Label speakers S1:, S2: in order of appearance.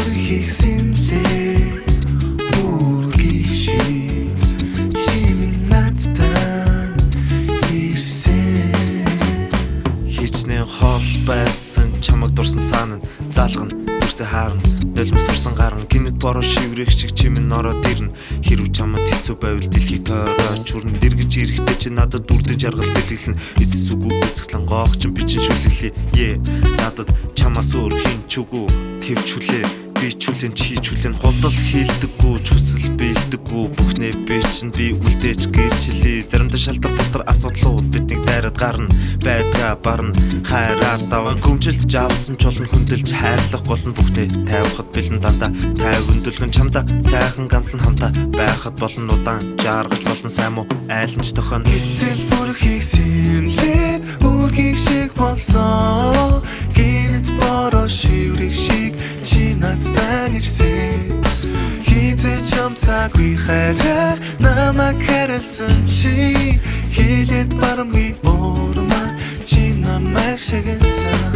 S1: бүрхийг сэнлээ үргийг шиг чимэн надтай ирсэн
S2: хичнээн хол байсан чамаг дурсан санана залгана дүрсээ харна нулимс орсон гарна гинэт бороо шиврэх шиг чимэн ороод ирнэ хэрв чамд хэцүү байвал дэлхий тойроо чүрэн дэргэж ирэхдээ чи надад дүрдэж жаргал дэлгэлэн эцэс үгүй эцэглэн гоогч бичин шүлэглээ надад чамаас өөр хин ч үгүй твч хүлээ би чүлэн чи чүлэн худал хийлдэггүй чүсэл биелдэггүй бүхнээ би чинь би үлдээж гээчлээ заримдаа шалтар бутар асуудлууд биднийг дайраад гарна байдгаа барна хайраар даван гүмжилж авсан чулан хөндлөж хайрлах гол нь бүхнээ тайвахад бэлэн дандаа тайв хөндлгөн чамда сайхан гамтлан хамтаа байхад болон удаан жаргаж болон сайн муу айлнч тохион
S1: итэл бүрхийг сэнлээд үргийг шиг болсон гинэт бороо шиврэг шиг чи надтай ирсэн хизээч амсаагүй хайраар намайг харилсан чи хэлээд барамгүй өөрмаа чи намайг шагнасан